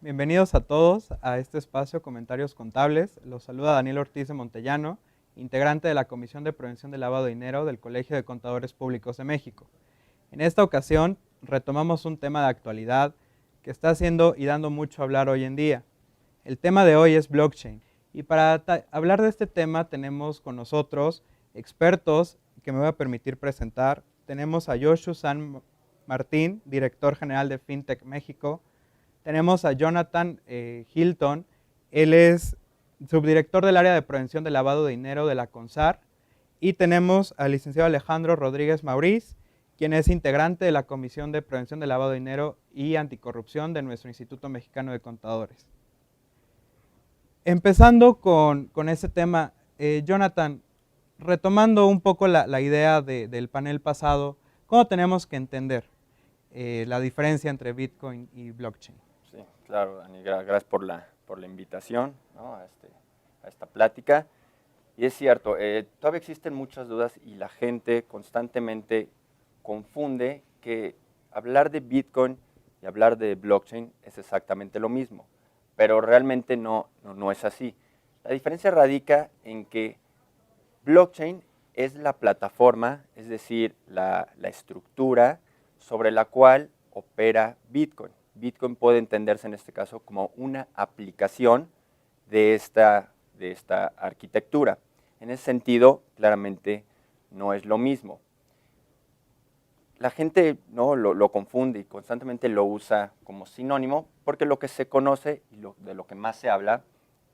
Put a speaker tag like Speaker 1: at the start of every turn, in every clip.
Speaker 1: Bienvenidos a todos a este espacio Comentarios Contables. Los saluda Daniel Ortiz de Montellano, integrante de la Comisión de Prevención del Lavado de Dinero del Colegio de Contadores Públicos de México. En esta ocasión retomamos un tema de actualidad que está haciendo y dando mucho a hablar hoy en día. El tema de hoy es blockchain. Y para hablar de este tema tenemos con nosotros expertos que me voy a permitir presentar. Tenemos a Joshua San Martín, director general de FinTech México. Tenemos a Jonathan Hilton, él es subdirector del área de prevención del lavado de dinero de la CONSAR. Y tenemos al licenciado Alejandro Rodríguez Mauriz, quien es integrante de la Comisión de Prevención del Lavado de Dinero y Anticorrupción de nuestro Instituto Mexicano de Contadores. Empezando con ese tema, Jonathan, retomando un poco la idea del panel pasado, ¿cómo tenemos que entender la diferencia entre Bitcoin y blockchain?
Speaker 2: Sí, claro, Dani, gracias por la invitación, ¿no? a esta plática. Y es cierto, todavía existen muchas dudas y la gente constantemente confunde que hablar de Bitcoin y hablar de blockchain es exactamente lo mismo, pero realmente no es así. La diferencia radica en que blockchain es la plataforma, es decir, la estructura sobre la cual opera Bitcoin. Bitcoin puede entenderse en este caso como una aplicación de esta arquitectura. En ese sentido, claramente no es lo mismo. La gente ¿no? lo confunde y constantemente lo usa como sinónimo porque lo que se conoce y de lo que más se habla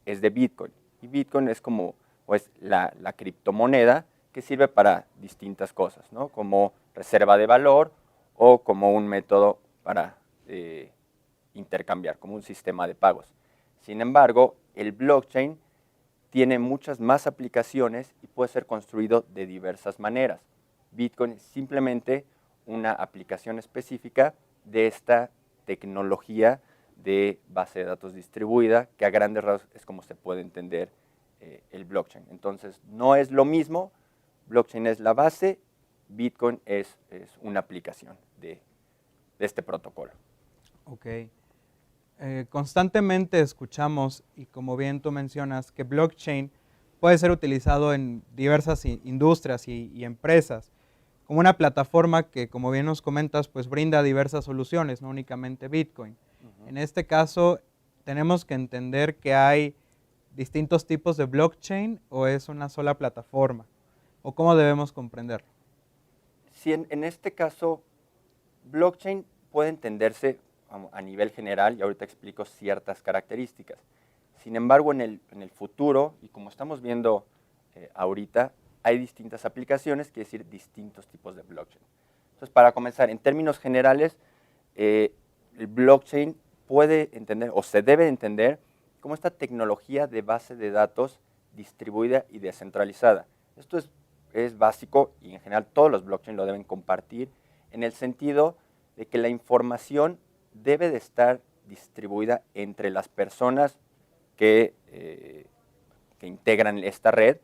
Speaker 2: es de Bitcoin. Y Bitcoin es como pues, la criptomoneda que sirve para distintas cosas, ¿no? Como reserva de valor o como un método para intercambiar, como un sistema de pagos. Sin embargo, el blockchain tiene muchas más aplicaciones y puede ser construido de diversas maneras. Bitcoin es simplemente una aplicación específica de esta tecnología de base de datos distribuida, que a grandes rasgos es como se puede entender el blockchain. Entonces, no es lo mismo, blockchain es la base, Bitcoin es una aplicación de este protocolo.
Speaker 1: Ok. Constantemente escuchamos, y como bien tú mencionas, que blockchain puede ser utilizado en diversas industrias y empresas, como una plataforma que, como bien nos comentas, pues brinda diversas soluciones, no únicamente Bitcoin. En este caso, tenemos que entender que hay distintos tipos de blockchain o es una sola plataforma, o cómo debemos comprenderlo.
Speaker 2: Sí, en este caso, blockchain puede entenderse a nivel general, y ahorita explico ciertas características. Sin embargo, en el futuro, y como estamos viendo ahorita, hay distintas aplicaciones, quiere decir distintos tipos de blockchain. Entonces, para comenzar, en términos generales, el blockchain puede entender, o se debe entender, como esta tecnología de base de datos distribuida y descentralizada. Esto es básico y en general todos los blockchains lo deben compartir en el sentido de que la información debe de estar distribuida entre las personas que integran esta red,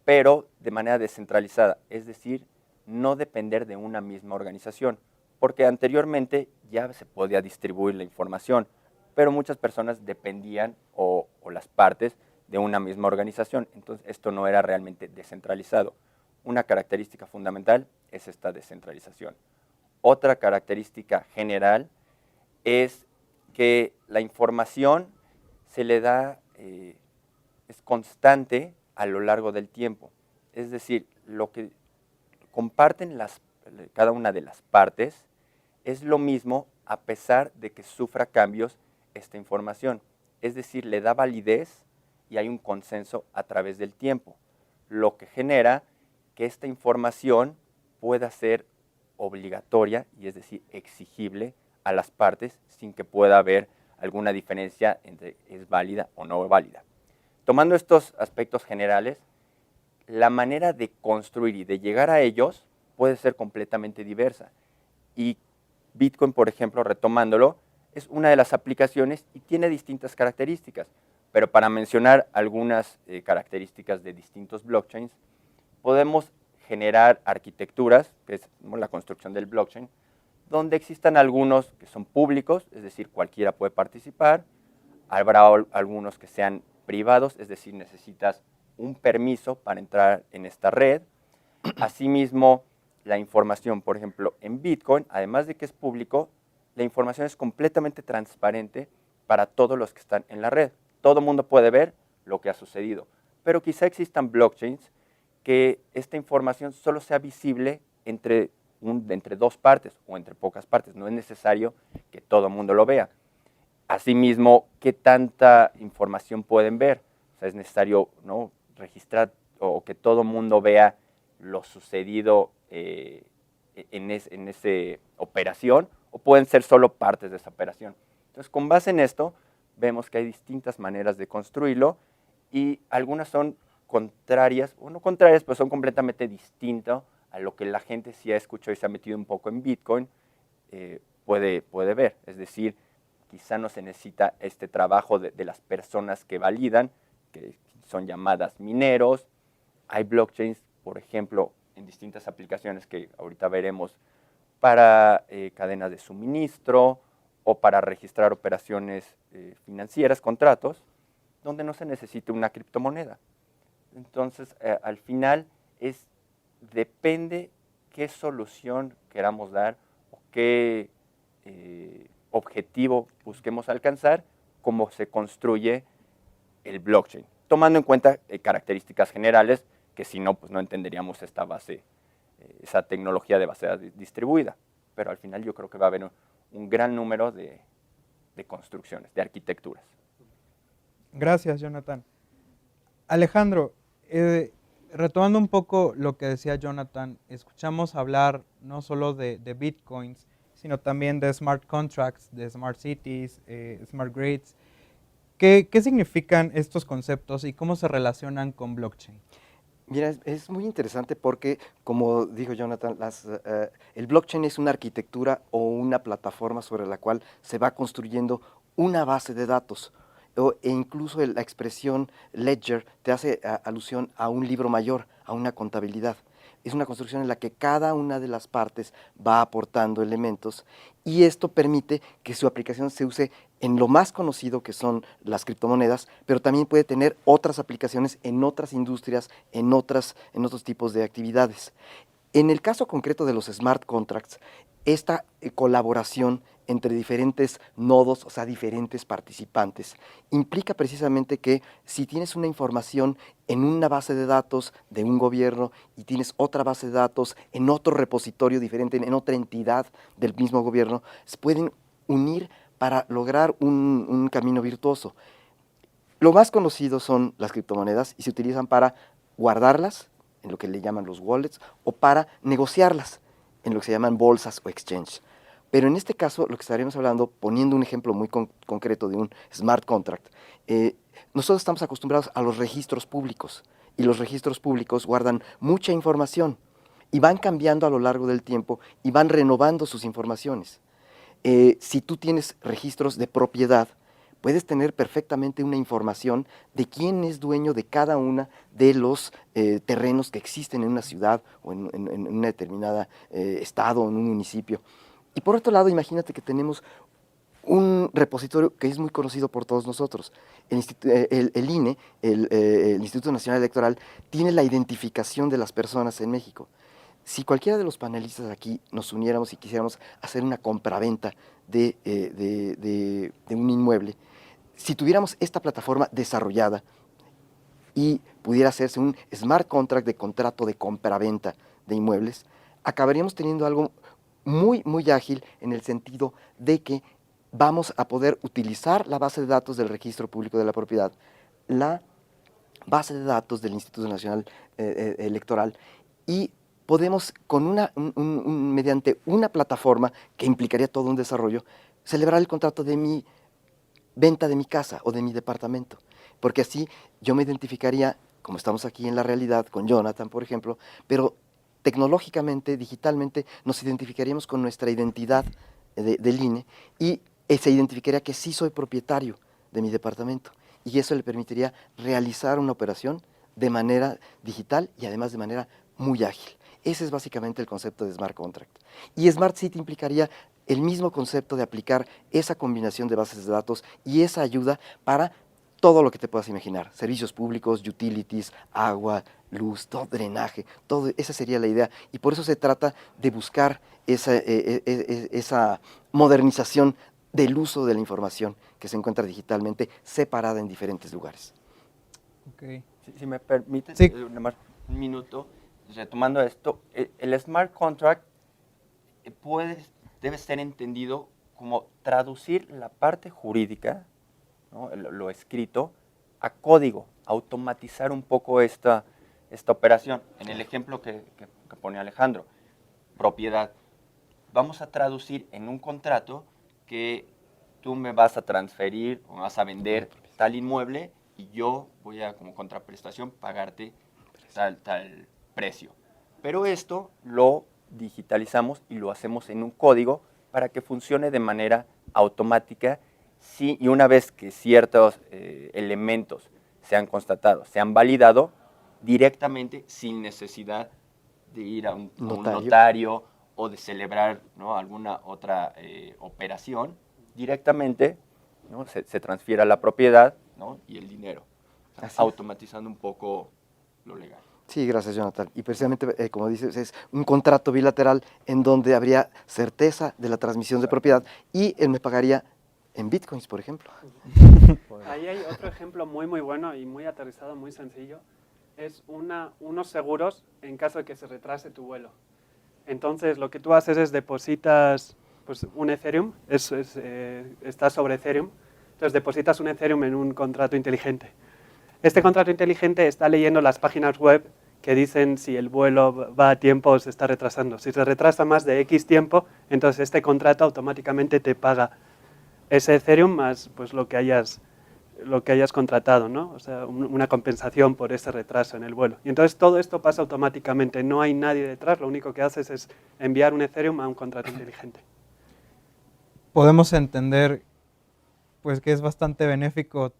Speaker 2: pero de manera descentralizada, es decir, no depender de una misma organización, porque anteriormente ya se podía distribuir la información, pero muchas personas dependían o las partes de una misma organización, entonces esto no era realmente descentralizado. Una característica fundamental es esta descentralización. Otra característica general es que la información se le da, es constante a lo largo del tiempo. Es decir, lo que comparten cada una de las partes es lo mismo a pesar de que sufra cambios esta información. Es decir, le da validez y hay un consenso a través del tiempo, lo que genera que esta información pueda ser obligatoria y es decir, exigible a las partes sin que pueda haber alguna diferencia entre es válida o no válida. Tomando estos aspectos generales, la manera de construir y de llegar a ellos puede ser completamente diversa. Y Bitcoin, por ejemplo, retomándolo, es una de las aplicaciones y tiene distintas características. Pero para mencionar algunas características de distintos blockchains, podemos generar arquitecturas, que es la construcción del blockchain, donde existan algunos que son públicos, es decir, cualquiera puede participar, habrá algunos que sean privados, es decir, necesitas un permiso para entrar en esta red. Asimismo, la información, por ejemplo, en Bitcoin, además de que es público, la información es completamente transparente para todos los que están en la red. Todo el mundo puede ver lo que ha sucedido, pero quizá existan blockchains que esta información solo sea visible entre dos partes o entre pocas partes. No es necesario que todo el mundo lo vea. Asimismo, ¿qué tanta información pueden ver? O sea, es necesario, ¿no?, registrar o que todo el mundo vea lo sucedido en esa operación, o pueden ser solo partes de esa operación. Entonces, con base en esto, vemos que hay distintas maneras de construirlo y algunas son contrarias, o no contrarias, pero son completamente distintas a lo que la gente sí ha escuchado y se ha metido un poco en Bitcoin, puede ver. Es decir, quizá no se necesita este trabajo de las personas que validan, que son llamadas mineros. Hay blockchains, por ejemplo, en distintas aplicaciones que ahorita veremos, para cadenas de suministro o para registrar operaciones financieras, contratos, donde no se necesita una criptomoneda. Entonces, al final, depende qué solución queramos dar o qué objetivo busquemos alcanzar, cómo se construye el blockchain, tomando en cuenta características generales, que si no, pues no entenderíamos esta base, esa tecnología de base distribuida. Pero al final yo creo que va a haber un gran número de construcciones, de arquitecturas.
Speaker 1: Gracias, Jonathan. Alejandro, retomando un poco lo que decía Jonathan, escuchamos hablar no solo de bitcoins, sino también de smart contracts, de smart cities, smart grids. ¿Qué significan estos conceptos y cómo se relacionan con blockchain?
Speaker 3: Mira, es muy interesante porque, como dijo Jonathan, el blockchain es una arquitectura o una plataforma sobre la cual se va construyendo una base de datos. E incluso la expresión ledger te hace alusión a un libro mayor, a una contabilidad. Es una construcción en la que cada una de las partes va aportando elementos y esto permite que su aplicación se use en lo más conocido, que son las criptomonedas, pero también puede tener otras aplicaciones en otras industrias, en otros tipos de actividades. En el caso concreto de los smart contracts, esta colaboración entre diferentes nodos, o sea, diferentes participantes, implica precisamente que si tienes una información en una base de datos de un gobierno y tienes otra base de datos en otro repositorio diferente, en otra entidad del mismo gobierno, se pueden unir para lograr un camino virtuoso. Lo más conocido son las criptomonedas y se utilizan para guardarlas, en lo que le llaman los wallets, o para negociarlas, en lo que se llaman bolsas o exchange. Pero en este caso, lo que estaremos hablando, poniendo un ejemplo muy concreto de un smart contract, nosotros estamos acostumbrados a los registros públicos, y los registros públicos guardan mucha información, y van cambiando a lo largo del tiempo, y van renovando sus informaciones. Si tú tienes registros de propiedad, puedes tener perfectamente una información de quién es dueño de cada uno de los terrenos que existen en una ciudad o en una determinada estado o en un municipio. Y por otro lado, imagínate que tenemos un repositorio que es muy conocido por todos nosotros. El INE, el Instituto Nacional Electoral, tiene la identificación de las personas en México. Si cualquiera de los panelistas aquí nos uniéramos y quisiéramos hacer una compraventa de un inmueble, si tuviéramos esta plataforma desarrollada y pudiera hacerse un smart contract de contrato de compraventa de inmuebles, acabaríamos teniendo algo muy, muy ágil en el sentido de que vamos a poder utilizar la base de datos del Registro Público de la Propiedad, la base de datos del Instituto Nacional Electoral y podemos, mediante una plataforma que implicaría todo un desarrollo, celebrar el contrato de mi venta de mi casa o de mi departamento, porque así yo me identificaría, como estamos aquí en la realidad, con Jonathan, por ejemplo, pero tecnológicamente, digitalmente, nos identificaríamos con nuestra identidad del INE y se identificaría que sí soy propietario de mi departamento y eso le permitiría realizar una operación de manera digital y además de manera muy ágil. Ese es básicamente el concepto de Smart Contract. Y Smart City implicaría el mismo concepto de aplicar esa combinación de bases de datos y esa ayuda para todo lo que te puedas imaginar, servicios públicos, utilities, agua, luz, todo, drenaje, todo, esa sería la idea. Y por eso se trata de buscar esa modernización del uso de la información que se encuentra digitalmente separada en diferentes lugares.
Speaker 1: Ok.
Speaker 2: Si me permites,
Speaker 1: Sí.
Speaker 2: nada más un minuto, retomando esto, el smart contract debe ser entendido como traducir la parte jurídica, ¿no? Lo escrito, a código, automatizar un poco esta operación. En el ejemplo que pone Alejandro, propiedad. Vamos a traducir en un contrato que tú me vas a transferir o me vas a vender tal inmueble y yo voy a, como contraprestación, pagarte tal precio. Pero esto lo digitalizamos y lo hacemos en un código para que funcione de manera automática y una vez que ciertos elementos se han constatado, se han validado, directamente sin necesidad de ir a un notario o de celebrar, ¿no?, alguna otra operación, directamente, ¿no?, se transfiere la propiedad, ¿no?, y el dinero, automatizando un poco lo legal.
Speaker 3: Sí, gracias, Jonathan. Y precisamente, como dices, es un contrato bilateral en donde habría certeza de la transmisión de propiedad y él me pagaría en bitcoins, por ejemplo.
Speaker 4: Ahí hay otro ejemplo muy bueno y muy aterrizado, muy sencillo. Es unos seguros en caso de que se retrase tu vuelo. Entonces, lo que tú haces es depositas pues, un Ethereum, está sobre Ethereum, entonces depositas un Ethereum en un contrato inteligente. Este contrato inteligente está leyendo las páginas web que dicen si el vuelo va a tiempo o se está retrasando. Si se retrasa más de X tiempo, entonces este contrato automáticamente te paga ese Ethereum más pues, lo que hayas contratado, ¿no? O sea, una compensación por ese retraso en el vuelo. Y entonces todo esto pasa automáticamente, no hay nadie detrás, lo único que haces es enviar un Ethereum a un contrato inteligente.
Speaker 1: Podemos entender pues que es bastante benéfico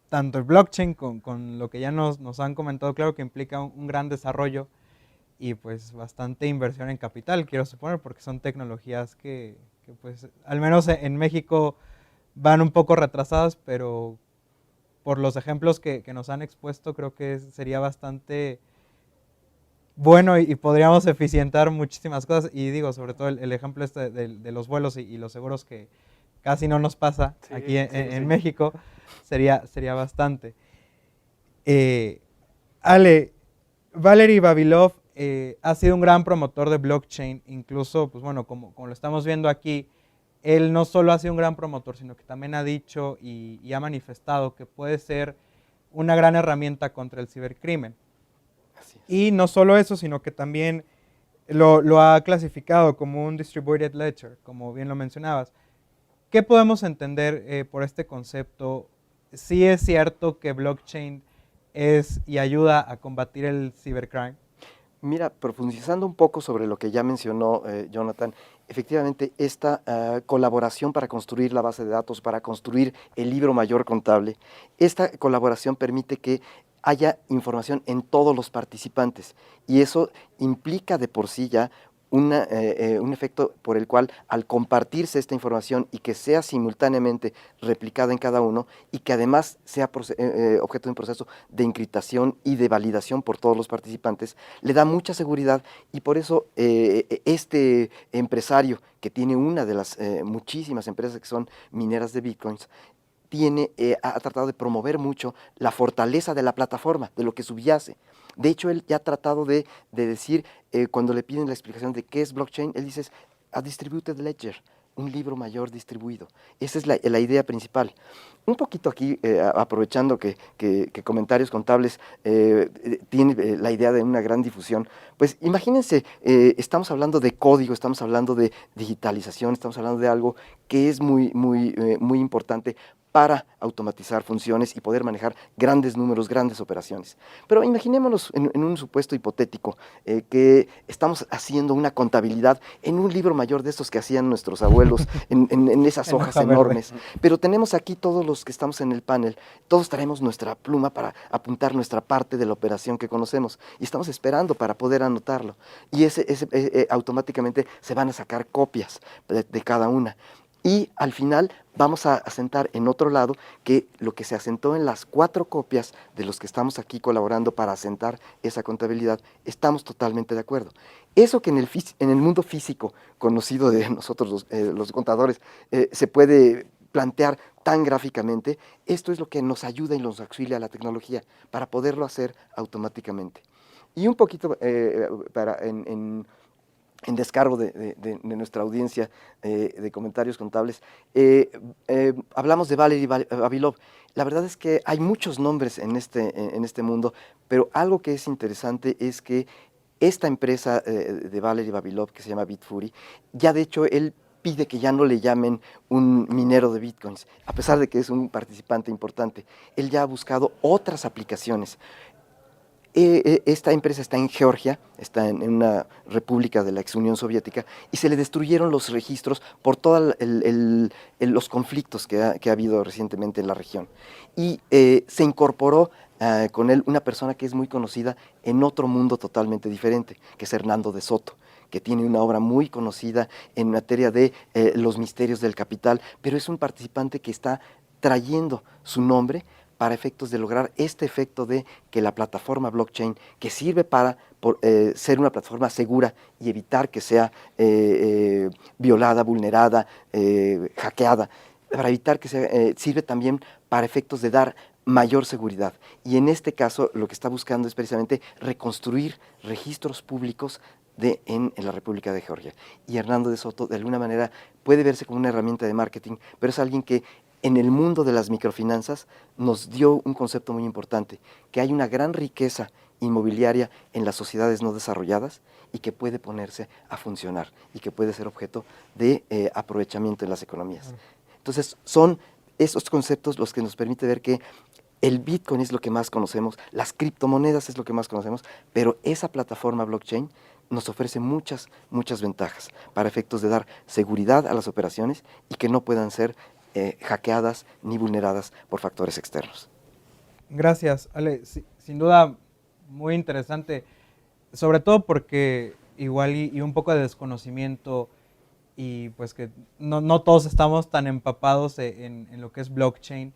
Speaker 1: tanto el blockchain con lo que ya nos han comentado, claro que implica un gran desarrollo y pues bastante inversión en capital, quiero suponer, porque son tecnologías que pues al menos en México van un poco retrasadas, pero por los ejemplos que nos han expuesto creo que sería bastante bueno y podríamos eficientar muchísimas cosas. Y digo, sobre todo el ejemplo este de los vuelos y los seguros que casi no nos pasa aquí en México, sería bastante. Ale, Valery Vavilov ha sido un gran promotor de blockchain, incluso, pues bueno, como lo estamos viendo aquí, él no solo ha sido un gran promotor, sino que también ha dicho y ha manifestado que puede ser una gran herramienta contra el cibercrimen. Y no solo eso, sino que también lo ha clasificado como un distributed ledger, como bien lo mencionabas. ¿Qué podemos entender por este concepto? ¿Sí es cierto que blockchain es y ayuda a combatir el cibercrime?
Speaker 3: Mira, profundizando un poco sobre lo que ya mencionó Jonathan, efectivamente esta colaboración para construir la base de datos, para construir el libro mayor contable, esta colaboración permite que haya información en todos los participantes y eso implica de por sí ya un efecto por el cual al compartirse esta información y que sea simultáneamente replicada en cada uno y que además sea objeto de un proceso de encriptación y de validación por todos los participantes, le da mucha seguridad y por eso este empresario que tiene una de las muchísimas empresas que son mineras de bitcoins, ha tratado de promover mucho la fortaleza de la plataforma, de lo que subyace. De hecho, él ya ha tratado de decir, cuando le piden la explicación de qué es blockchain, él dice, a distributed ledger, un libro mayor distribuido. Esa es la idea principal. Un poquito aquí, aprovechando que Comentarios Contables tiene la idea de una gran difusión, pues imagínense, estamos hablando de código, estamos hablando de digitalización, estamos hablando de algo que es muy importante para automatizar funciones y poder manejar grandes números, grandes operaciones. Pero imaginémonos en un supuesto hipotético que estamos haciendo una contabilidad en un libro mayor de estos que hacían nuestros abuelos, en esas
Speaker 1: En
Speaker 3: hojas
Speaker 1: hoja verde.
Speaker 3: enormes. Pero tenemos aquí todos los que estamos en el panel, todos traemos nuestra pluma para apuntar nuestra parte de la operación que conocemos y estamos esperando para poder anotarlo. Y automáticamente se van a sacar copias de cada una. Y al final vamos a asentar en otro lado que lo que se asentó en las 4 copias de los que estamos aquí colaborando para asentar esa contabilidad, estamos totalmente de acuerdo. Eso que en el mundo físico conocido de nosotros los contadores se puede plantear tan gráficamente, esto es lo que nos ayuda y nos auxilia a la tecnología para poderlo hacer automáticamente. Y un poquito en descargo de nuestra audiencia de comentarios contables, hablamos de Valery Vavilov. La verdad es que hay muchos nombres en este mundo, pero algo que es interesante es que esta empresa de Valery Vavilov, que se llama Bitfury, ya de hecho él pide que ya no le llamen un minero de bitcoins, a pesar de que es un participante importante. Él ya ha buscado otras aplicaciones. Esta empresa está en Georgia, está en una república de la ex Unión Soviética, y se le destruyeron los registros por todos los conflictos que ha habido recientemente en la región. Y se incorporó con él una persona que es muy conocida en otro mundo totalmente diferente, que es Hernando de Soto, que tiene una obra muy conocida en materia de los misterios del capital, pero es un participante que está trayendo su nombre para efectos de lograr este efecto de que la plataforma blockchain, que sirve para ser una plataforma segura y evitar que sea violada, vulnerada, hackeada, para evitar que sea, sirve también para efectos de dar mayor seguridad. Y en este caso lo que está buscando es precisamente reconstruir registros públicos en la República de Georgia. Y Hernando de Soto, de alguna manera, puede verse como una herramienta de marketing, pero es alguien que en el mundo de las microfinanzas nos dio un concepto muy importante, que hay una gran riqueza inmobiliaria en las sociedades no desarrolladas y que puede ponerse a funcionar y que puede ser objeto de aprovechamiento en las economías. Entonces, son esos conceptos los que nos permiten ver que el Bitcoin es lo que más conocemos, las criptomonedas es lo que más conocemos, pero esa plataforma blockchain nos ofrece muchas ventajas para efectos de dar seguridad a las operaciones y que no puedan ser hackeadas ni vulneradas por factores externos.
Speaker 1: Gracias, Ale. Sin duda, muy interesante, sobre todo porque igual y un poco de desconocimiento y pues que no todos estamos tan empapados en lo que es blockchain.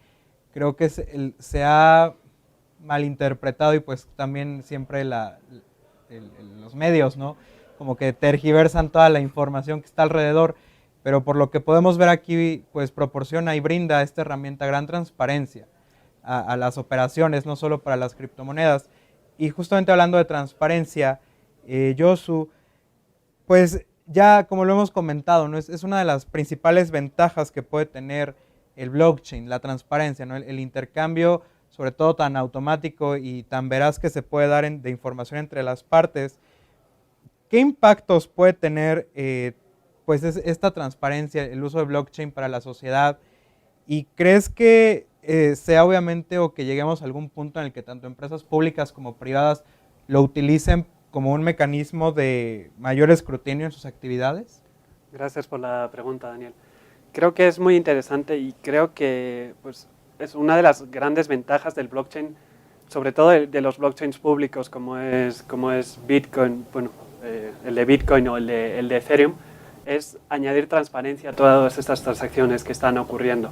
Speaker 1: Creo que se ha malinterpretado y pues también siempre los medios, ¿no? Como que tergiversan toda la información que está alrededor, pero por lo que podemos ver aquí, pues proporciona y brinda esta herramienta gran transparencia a las operaciones, no solo para las criptomonedas. Y justamente hablando de transparencia, Josu, pues ya como lo hemos comentado, ¿no? Es una de las principales ventajas que puede tener el blockchain, la transparencia, ¿no? El intercambio, sobre todo tan automático y tan veraz que se puede dar de información entre las partes. ¿Qué impactos puede tener pues esta transparencia, el uso de blockchain para la sociedad? ¿Y crees que sea obviamente o que lleguemos a algún punto en el que tanto empresas públicas como privadas lo utilicen como un mecanismo de mayor escrutinio en sus actividades?
Speaker 4: Gracias por la pregunta, Daniel. Creo que es muy interesante y creo que pues, es una de las grandes ventajas del blockchain, sobre todo de los blockchains públicos como es Bitcoin, bueno, el de Bitcoin o el de Ethereum, es añadir transparencia a todas estas transacciones que están ocurriendo.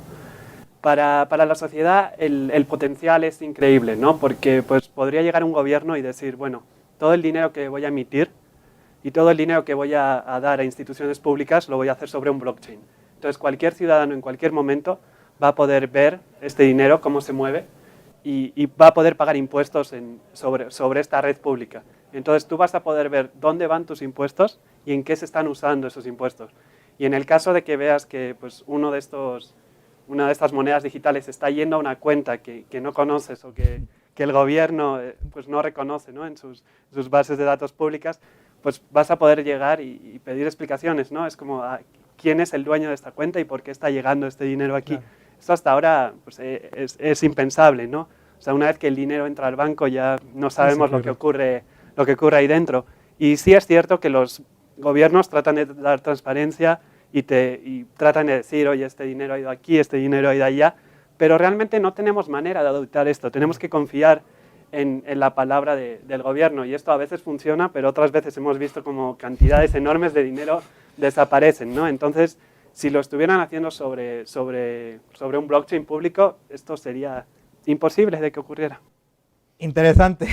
Speaker 4: Para la sociedad el potencial es increíble, ¿no? Porque pues, podría llegar un gobierno y decir, bueno, todo el dinero que voy a emitir y todo el dinero que voy a dar a instituciones públicas lo voy a hacer sobre un blockchain. Entonces cualquier ciudadano en cualquier momento va a poder ver este dinero, cómo se mueve, y va a poder pagar impuestos sobre esta red pública. Entonces tú vas a poder ver dónde van tus impuestos y en qué se están usando esos impuestos. Y en el caso de que veas que pues, una de estas monedas digitales está yendo a una cuenta que no conoces o que el gobierno pues, no reconoce, ¿no? En sus bases de datos públicas, pues vas a poder llegar y pedir explicaciones, ¿no? Es como, ¿quién es el dueño de esta cuenta y por qué está llegando este dinero aquí? Claro. Esto hasta ahora pues, es impensable, ¿no? O sea, una vez que el dinero entra al banco ya no sabemos lo que ocurre ahí dentro. Y sí es cierto que los gobiernos tratan de dar transparencia y tratan de decir, oye, este dinero ha ido aquí, este dinero ha ido allá, pero realmente no tenemos manera de auditar esto. Tenemos que confiar en la palabra del gobierno, y esto a veces funciona, pero otras veces hemos visto como cantidades enormes de dinero desaparecen, ¿no? Entonces, si lo estuvieran haciendo sobre un blockchain público, esto sería imposible de que ocurriera.
Speaker 1: Interesante,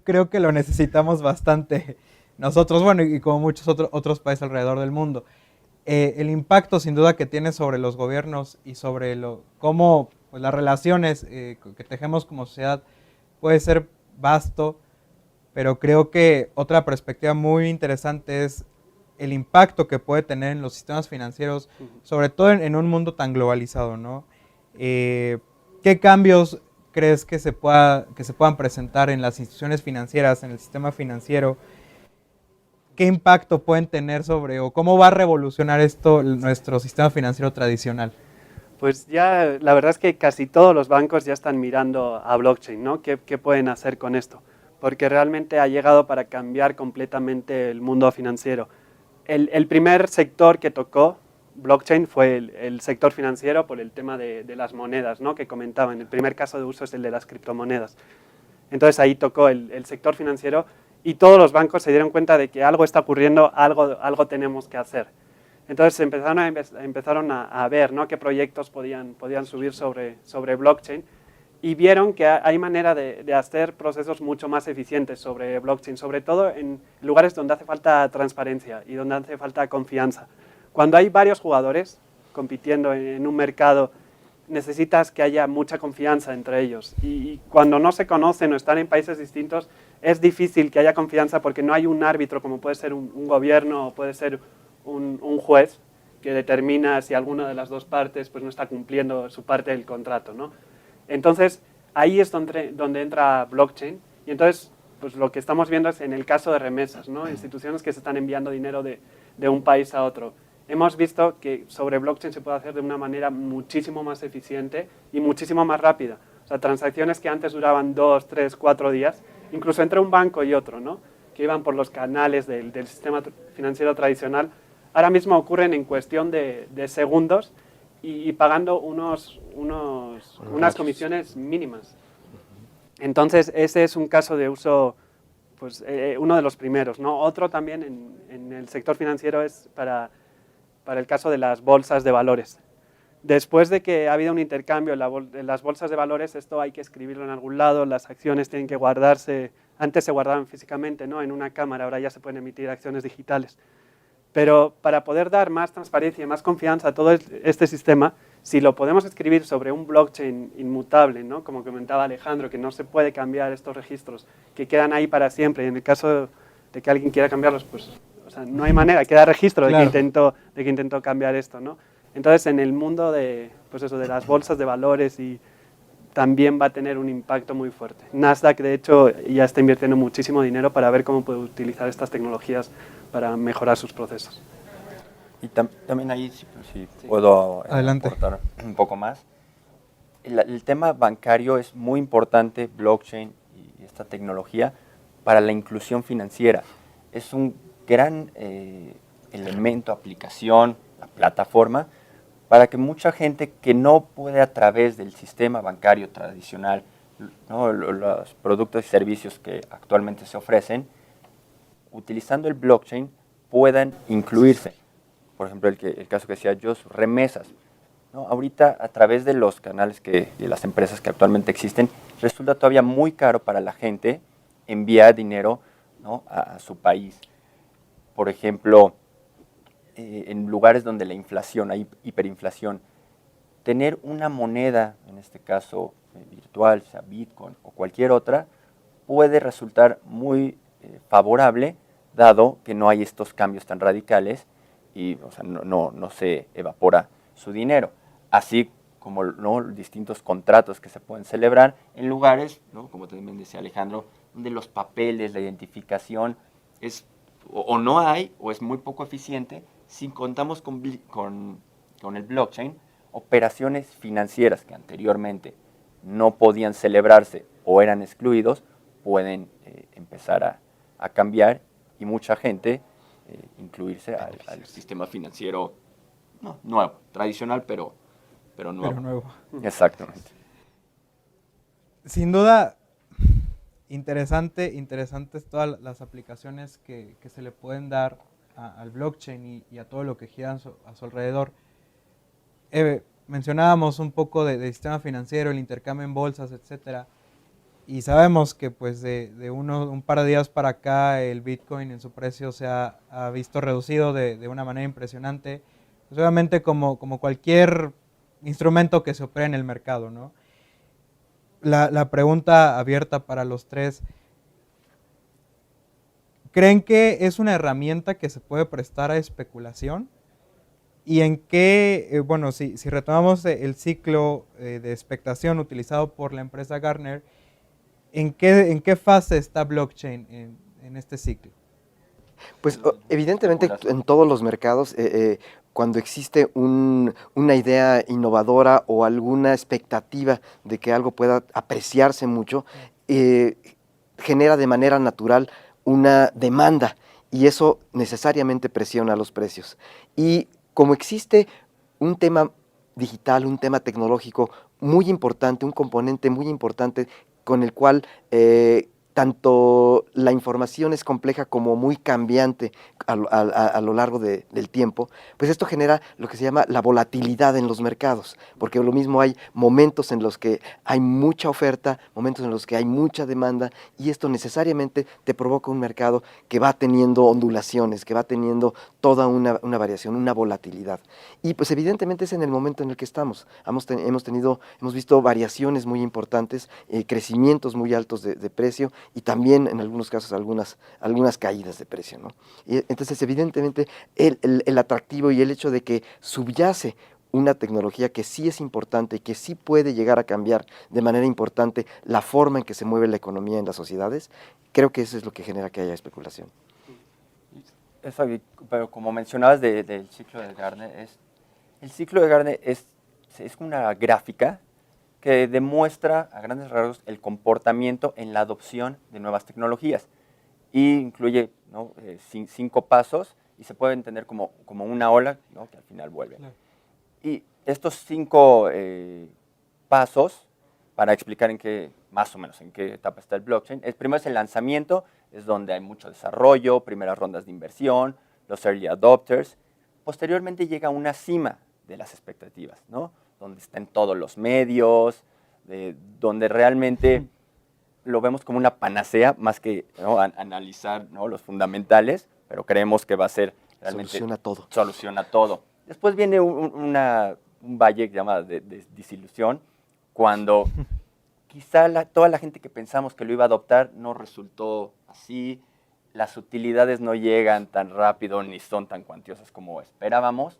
Speaker 1: creo que lo necesitamos bastante nosotros, bueno, y como muchos otros países alrededor del mundo. El impacto sin duda que tiene sobre los gobiernos y sobre cómo pues, las relaciones que tejemos como sociedad puede ser vasto, pero creo que otra perspectiva muy interesante es el impacto que puede tener en los sistemas financieros, sobre todo en un mundo tan globalizado, ¿no? ¿Qué cambios crees que se puedan presentar en las instituciones financieras, en el sistema financiero? ¿Qué impacto pueden tener o cómo va a revolucionar esto nuestro sistema financiero tradicional?
Speaker 4: Pues ya la verdad es que casi todos los bancos ya están mirando a blockchain, ¿no? ¿Qué pueden hacer con esto? Porque realmente ha llegado para cambiar completamente el mundo financiero. El primer sector que tocó blockchain fue el sector financiero por el tema de las monedas, ¿no? Que comentaban. El primer caso de uso es el de las criptomonedas. Entonces ahí tocó el sector financiero y todos los bancos se dieron cuenta de que algo está ocurriendo, algo tenemos que hacer. Entonces empezaron a ver, ¿no? Qué proyectos podían subir sobre blockchain, y vieron que hay manera de hacer procesos mucho más eficientes sobre blockchain, sobre todo en lugares donde hace falta transparencia y donde hace falta confianza. Cuando hay varios jugadores compitiendo en un mercado, necesitas que haya mucha confianza entre ellos, y cuando no se conocen o están en países distintos, es difícil que haya confianza porque no hay un árbitro como puede ser un gobierno o puede ser un juez que determina si alguna de las dos partes pues, no está cumpliendo su parte del contrato, ¿no? Entonces, ahí es donde entra blockchain, y entonces pues, lo que estamos viendo es en el caso de remesas, ¿no? Instituciones que se están enviando dinero de un país a otro. Hemos visto que sobre blockchain se puede hacer de una manera muchísimo más eficiente y muchísimo más rápida. O sea, transacciones que antes duraban 2, 3, 4 días, incluso entre un banco y otro, ¿no? Que iban por los canales del sistema financiero tradicional, ahora mismo ocurren en cuestión de segundos y pagando unas comisiones mínimas. Entonces, ese es un caso de uso, pues, uno de los primeros, ¿no? Otro también en el sector financiero es para el caso de las bolsas de valores. Después de que ha habido un intercambio en las bolsas de valores, esto hay que escribirlo en algún lado, las acciones tienen que guardarse, antes se guardaban físicamente, ¿no? En una cámara, ahora ya se pueden emitir acciones digitales. Pero para poder dar más transparencia y más confianza a todo este sistema, si lo podemos escribir sobre un blockchain inmutable, ¿no? Como comentaba Alejandro, que no se puede cambiar estos registros, que quedan ahí para siempre, y en el caso de que alguien quiera cambiarlos, pues o sea, no hay manera, queda registro de, claro, que intentó cambiar esto, ¿no? Entonces, en el mundo pues eso, de las bolsas de valores también va a tener un impacto muy fuerte. Nasdaq, de hecho, ya está invirtiendo muchísimo dinero para ver cómo puede utilizar estas tecnologías para mejorar sus procesos.
Speaker 2: Y también ahí, si puedo aportar un poco más. El tema bancario es muy importante, blockchain y esta tecnología, para la inclusión financiera. Es un gran elemento, aplicación, la plataforma, para que mucha gente que no puede a través del sistema bancario tradicional, ¿no? Los productos y servicios que actualmente se ofrecen, utilizando el blockchain, puedan incluirse. Por ejemplo, el caso que decía yo, remesas, ¿no? Ahorita, a través de los canales de las empresas que actualmente existen, resulta todavía muy caro para la gente enviar dinero, ¿no? a su país. Por ejemplo, en lugares donde la inflación, hay hiperinflación, tener una moneda, en este caso virtual, sea Bitcoin o cualquier otra, puede resultar muy favorable, dado que no hay estos cambios tan radicales y o sea, no se evapora su dinero. Así como, ¿no?, distintos contratos que se pueden celebrar en lugares, ¿no?, como también decía Alejandro, donde los papeles, la identificación es o no hay o es muy poco eficiente. Si contamos con el blockchain, operaciones financieras que anteriormente no podían celebrarse o eran excluidos, pueden empezar a cambiar y mucha gente incluirse al sistema financiero nuevo, tradicional, pero nuevo.
Speaker 1: Pero nuevo.
Speaker 2: Exactamente.
Speaker 1: Sin duda, interesantes todas las aplicaciones que se le pueden dar al blockchain y a todo lo que gira a su alrededor. Mencionábamos un poco de sistema financiero, el intercambio en bolsas, etcétera, y sabemos que pues de un par de días para acá el Bitcoin en su precio se ha visto reducido de una manera impresionante, pues obviamente como cualquier instrumento que se opera en el mercado, ¿no? La pregunta abierta para los tres: ¿creen que es una herramienta que se puede prestar a especulación? ¿Y en qué, bueno, si retomamos el ciclo de expectación utilizado por la empresa Gartner, ¿en qué fase está blockchain en este ciclo?
Speaker 3: Pues evidentemente en todos los mercados, cuando existe una idea innovadora o alguna expectativa de que algo pueda apreciarse mucho, genera de manera natural una demanda y eso necesariamente presiona los precios. Y como existe un tema digital, un tema tecnológico muy importante, un componente muy importante con el cual tanto la información es compleja como muy cambiante a lo largo del tiempo, pues esto genera lo que se llama la volatilidad en los mercados, porque lo mismo hay momentos en los que hay mucha oferta, momentos en los que hay mucha demanda, y esto necesariamente te provoca un mercado que va teniendo ondulaciones, que va teniendo toda una variación, una volatilidad. Y pues evidentemente es en el momento en el que estamos. Hemos visto variaciones muy importantes, crecimientos muy altos de precio y también en algunos casos algunas caídas de precio, ¿no? Y entonces evidentemente el atractivo y el hecho de que subyace una tecnología que sí es importante y que sí puede llegar a cambiar de manera importante la forma en que se mueve la economía en las sociedades, creo que eso es lo que genera que haya especulación.
Speaker 2: Eso, pero como mencionabas del ciclo de Gartner, el ciclo de Gartner es una gráfica que demuestra a grandes rasgos el comportamiento en la adopción de nuevas tecnologías y incluye, ¿no? 5 pasos y se puede entender como una ola, ¿no? Que al final vuelve. Claro. Y estos 5 pasos, para explicar más o menos en qué etapa está el blockchain, primero es el lanzamiento, es donde hay mucho desarrollo, primeras rondas de inversión, los early adopters. Posteriormente llega una cima de las expectativas, ¿no? Donde están todos los medios, donde realmente lo vemos como una panacea, más que, ¿no? analizar, ¿no? los fundamentales, pero creemos que va a ser realmente... Soluciona todo. Después viene un valle que se llama de desilusión, cuando quizá toda la gente que pensamos que lo iba a adoptar no resultó así, las utilidades no llegan tan rápido ni son tan cuantiosas como esperábamos,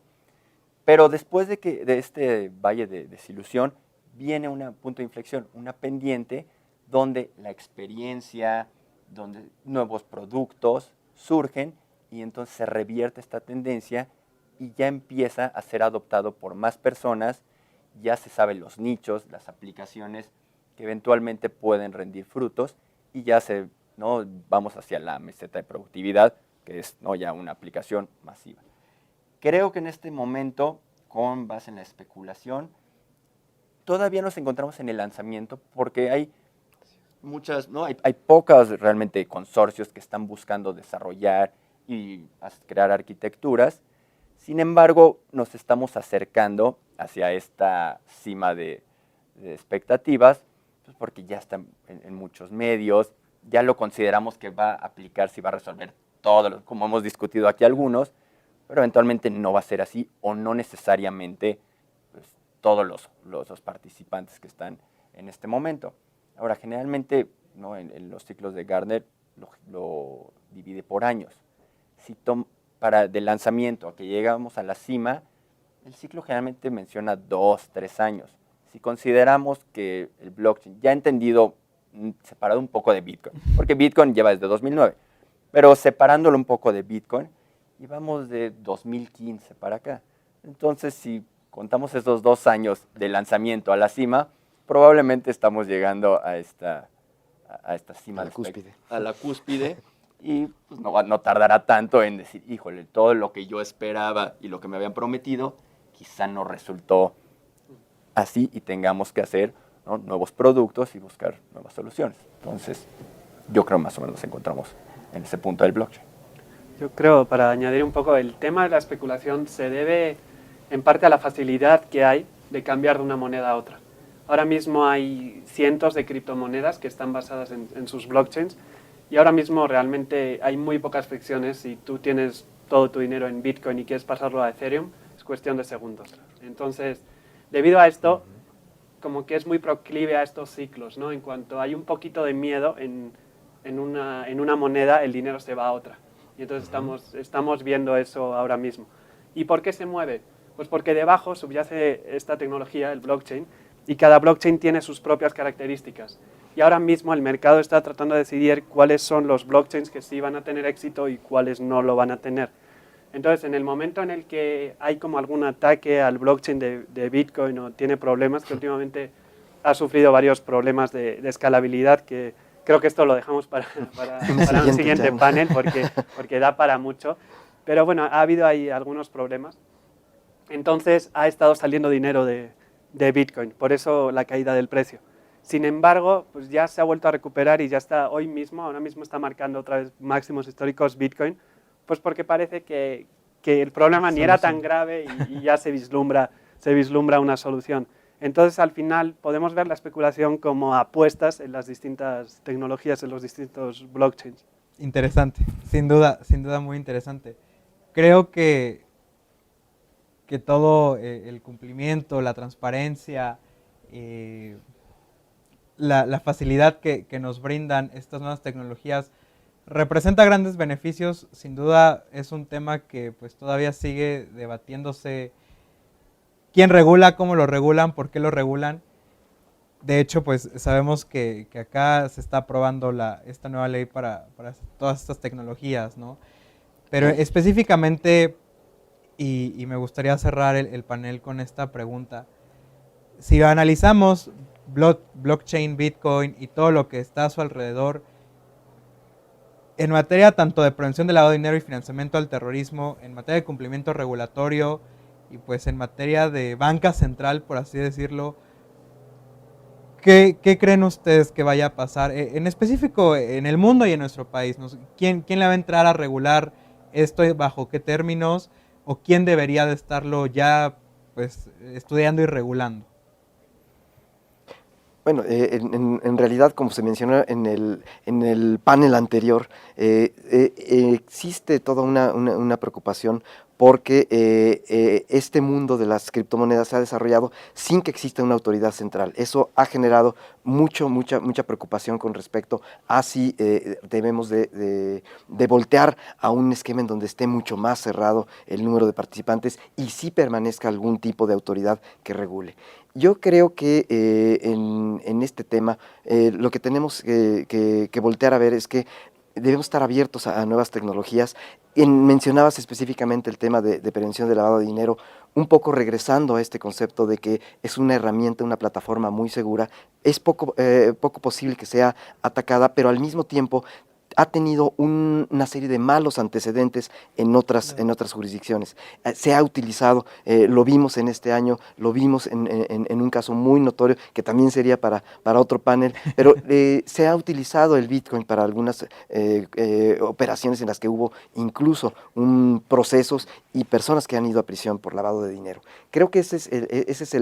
Speaker 2: pero después de este valle de desilusión viene un punto de inflexión, una pendiente donde la experiencia, donde nuevos productos surgen y entonces se revierte esta tendencia y ya empieza a ser adoptado por más personas, ya se saben los nichos, las aplicaciones que eventualmente pueden rendir frutos y ya ¿no? vamos hacia la meseta de productividad, que es, ¿no? ya una aplicación masiva. Creo que en este momento, con base en la especulación, todavía nos encontramos en el lanzamiento porque hay hay pocos realmente consorcios que están buscando desarrollar y crear arquitecturas. Sin embargo, nos estamos acercando hacia esta cima de expectativas, pues porque ya está en muchos medios, ya lo consideramos que va a aplicarse y va a resolver todo, como hemos discutido aquí algunos, pero eventualmente no va a ser así o no necesariamente pues, todos los participantes que están en este momento. Ahora, generalmente, ¿no? en los ciclos de Gartner lo divide por años. Del lanzamiento a que llegamos a la cima, el ciclo generalmente menciona 2, 3 años. Si consideramos que el blockchain, ya entendido, separado un poco de Bitcoin, porque Bitcoin lleva desde 2009, pero separándolo un poco de Bitcoin, llevamos de 2015 para acá. Entonces, si contamos esos 2 años de lanzamiento a la cima, probablemente estamos llegando a esta cima.
Speaker 3: A la cúspide.
Speaker 2: A la cúspide. Y pues, no tardará tanto en decir, híjole, todo lo que yo esperaba y lo que me habían prometido, quizá no resultó así y tengamos que hacer, ¿no?, nuevos productos y buscar nuevas soluciones. Entonces, yo creo más o menos nos encontramos en ese punto del blockchain.
Speaker 4: Yo creo, para añadir un poco, el tema de la especulación se debe en parte a la facilidad que hay de cambiar de una moneda a otra. Ahora mismo hay cientos de criptomonedas que están basadas en sus blockchains y ahora mismo realmente hay muy pocas fricciones. Si tú tienes todo tu dinero en Bitcoin y quieres pasarlo a Ethereum, es cuestión de segundos. Entonces, debido a esto, como que es muy proclive a estos ciclos, ¿no? En cuanto hay un poquito de miedo en una moneda, el dinero se va a otra. Y entonces estamos viendo eso ahora mismo. ¿Y por qué se mueve? Pues porque debajo subyace esta tecnología, el blockchain, y cada blockchain tiene sus propias características. Y ahora mismo el mercado está tratando de decidir cuáles son los blockchains que sí van a tener éxito y cuáles no lo van a tener. Entonces, en el momento en el que hay como algún ataque al blockchain de Bitcoin o tiene problemas, que últimamente ha sufrido varios problemas de escalabilidad, que creo que esto lo dejamos para un siguiente panel porque da para mucho. Pero bueno, ha habido ahí algunos problemas. Entonces, ha estado saliendo dinero de Bitcoin, por eso la caída del precio. Sin embargo, pues ya se ha vuelto a recuperar y ya está ahora mismo está marcando otra vez máximos históricos Bitcoin, pues porque parece que el problema ni era tan grave y ya se vislumbra una solución. Entonces, al final, podemos ver la especulación como apuestas en las distintas tecnologías, en los distintos blockchains.
Speaker 1: Interesante, sin duda muy interesante. Creo que todo el cumplimiento, la transparencia, la facilidad que nos brindan estas nuevas tecnologías representa grandes beneficios. Sin duda es un tema que pues todavía sigue debatiéndose. ¿Quién regula? ¿Cómo lo regulan? ¿Por qué lo regulan? De hecho, pues sabemos que acá se está aprobando esta nueva ley para todas estas tecnologías, ¿no? Pero específicamente, y me gustaría cerrar el panel con esta pregunta, si analizamos blockchain, Bitcoin y todo lo que está a su alrededor, en materia tanto de prevención del lavado de dinero y financiamiento al terrorismo, en materia de cumplimiento regulatorio y pues en materia de banca central, por así decirlo, ¿qué creen ustedes que vaya a pasar? En específico en el mundo y en nuestro país, ¿no? ¿Quién le va a entrar a regular esto, bajo qué términos? ¿O quién debería de estarlo ya pues estudiando y regulando?
Speaker 3: Bueno, en realidad, como se mencionó en el panel anterior, existe toda una preocupación porque este mundo de las criptomonedas se ha desarrollado sin que exista una autoridad central. Eso ha generado mucha preocupación con respecto a si debemos de voltear a un esquema en donde esté mucho más cerrado el número de participantes y si permanezca algún tipo de autoridad que regule. Yo creo que en este tema lo que tenemos que voltear a ver es que debemos estar abiertos a nuevas tecnologías. Mencionabas específicamente el tema de prevención del lavado de dinero, un poco regresando a este concepto de que es una herramienta, una plataforma muy segura. Es poco posible que sea atacada, pero al mismo tiempo ha tenido una serie de malos antecedentes en otras jurisdicciones. Se ha utilizado, lo vimos en este año, lo vimos en un caso muy notorio, que también sería para otro panel, pero se ha utilizado el Bitcoin para algunas operaciones en las que hubo incluso procesos y personas que han ido a prisión por lavado de dinero. Creo que ese es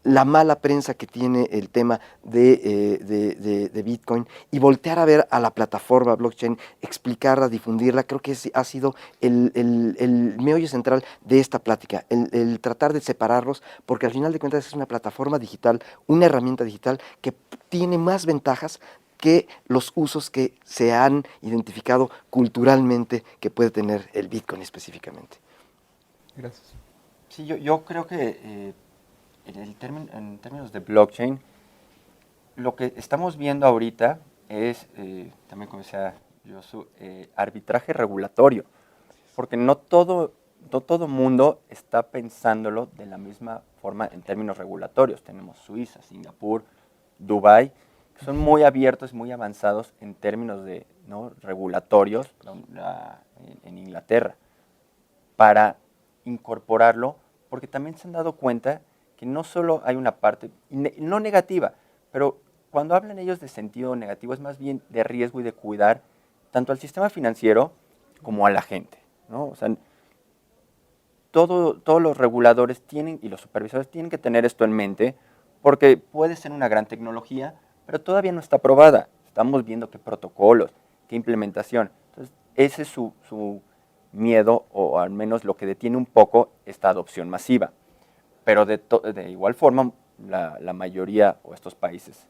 Speaker 3: la mala prensa que tiene el tema de Bitcoin, y voltear a ver a la plataforma blockchain, explicarla, difundirla, creo que ha sido el meollo central de esta plática, el tratar de separarlos, porque al final de cuentas es una plataforma digital, una herramienta digital que tiene más ventajas que los usos que se han identificado culturalmente que puede tener el Bitcoin específicamente.
Speaker 1: Gracias.
Speaker 2: Sí, yo creo que en términos de blockchain, lo que estamos viendo ahorita es, también como decía Josu, arbitraje regulatorio, porque no todo todo mundo está pensándolo de la misma forma en términos regulatorios. Tenemos Suiza, Singapur, Dubái, que son muy abiertos, muy avanzados en términos de, ¿no?, regulatorios en Inglaterra, para incorporarlo, porque también se han dado cuenta que no solo hay una parte, no negativa, pero cuando hablan ellos de sentido negativo es más bien de riesgo y de cuidar tanto al sistema financiero como a la gente, ¿no? O sea, todos los reguladores tienen y los supervisores tienen que tener esto en mente, porque puede ser una gran tecnología, pero todavía no está aprobada. Estamos viendo qué protocolos, qué implementación. Entonces, ese es su miedo, o al menos lo que detiene un poco esta adopción masiva. Pero de igual forma, la mayoría, o estos países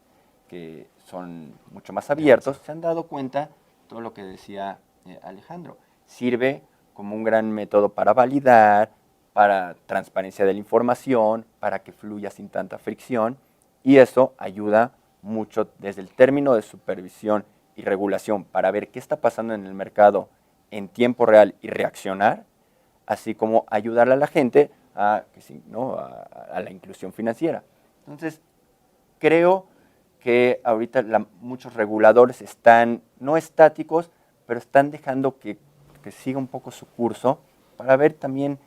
Speaker 2: que son mucho más abiertos, se han dado cuenta, todo lo que decía Alejandro, sirve como un gran método para validar, para transparencia de la información, para que fluya sin tanta fricción, y eso ayuda mucho desde el término de supervisión y regulación para ver qué está pasando en el mercado en tiempo real y reaccionar, así como ayudarle a la gente a la inclusión financiera. Entonces, creo que ahorita muchos reguladores están no estáticos, pero están dejando que siga un poco su curso para ver también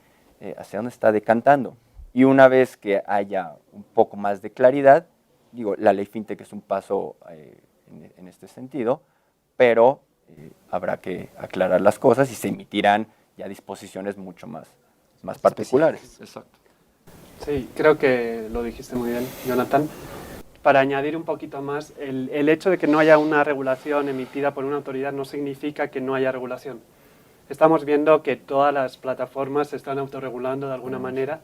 Speaker 2: hacia dónde está decantando. Y una vez que haya un poco más de claridad, digo, la ley FinTech es un paso en este sentido, pero habrá que aclarar las cosas y se emitirán ya disposiciones mucho más particulares.
Speaker 3: Exacto.
Speaker 4: Sí, creo que lo dijiste muy bien, Jonathan. Para añadir un poquito más, el hecho de que no haya una regulación emitida por una autoridad no significa que no haya regulación. Estamos viendo que todas las plataformas se están autorregulando de alguna manera,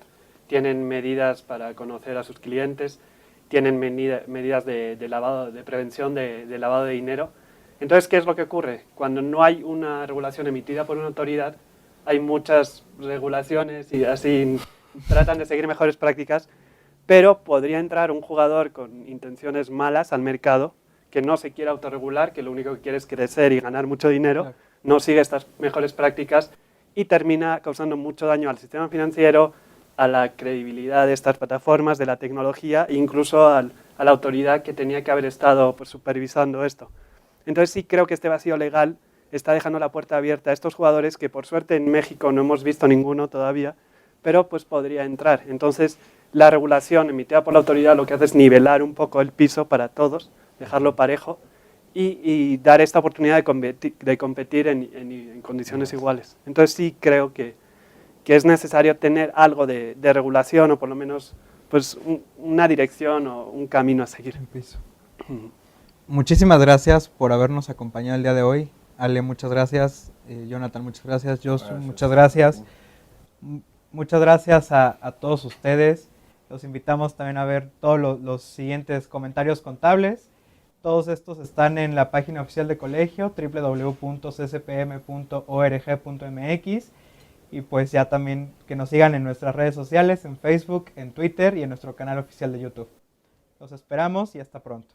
Speaker 4: tienen medidas para conocer a sus clientes, tienen medidas de prevención de lavado de dinero. Entonces, ¿qué es lo que ocurre? Cuando no hay una regulación emitida por una autoridad, hay muchas regulaciones y así tratan de seguir mejores prácticas, pero podría entrar un jugador con intenciones malas al mercado, que no se quiere autorregular, que lo único que quiere es crecer y ganar mucho dinero, claro, no sigue estas mejores prácticas y termina causando mucho daño al sistema financiero, a la credibilidad de estas plataformas, de la tecnología e incluso a la autoridad que tenía que haber estado pues, supervisando esto. Entonces sí creo que este vacío legal está dejando la puerta abierta a estos jugadores que por suerte en México no hemos visto ninguno todavía, pero pues podría entrar. Entonces la regulación emitida por la autoridad lo que hace es nivelar un poco el piso para todos, dejarlo parejo y dar esta oportunidad de competir en condiciones iguales. Entonces sí creo que es necesario tener algo de regulación o por lo menos pues, una dirección o un camino a seguir.
Speaker 1: Muchísimas gracias por habernos acompañado el día de hoy. Ale, muchas gracias. Jonathan, muchas gracias. Josu, muchas gracias. Muchas gracias a todos ustedes. Los invitamos también a ver todos los siguientes comentarios contables. Todos estos están en la página oficial de colegio, www.ccpm.org.mx. Y pues ya también que nos sigan en nuestras redes sociales, en Facebook, en Twitter y en nuestro canal oficial de YouTube. Los esperamos y hasta pronto.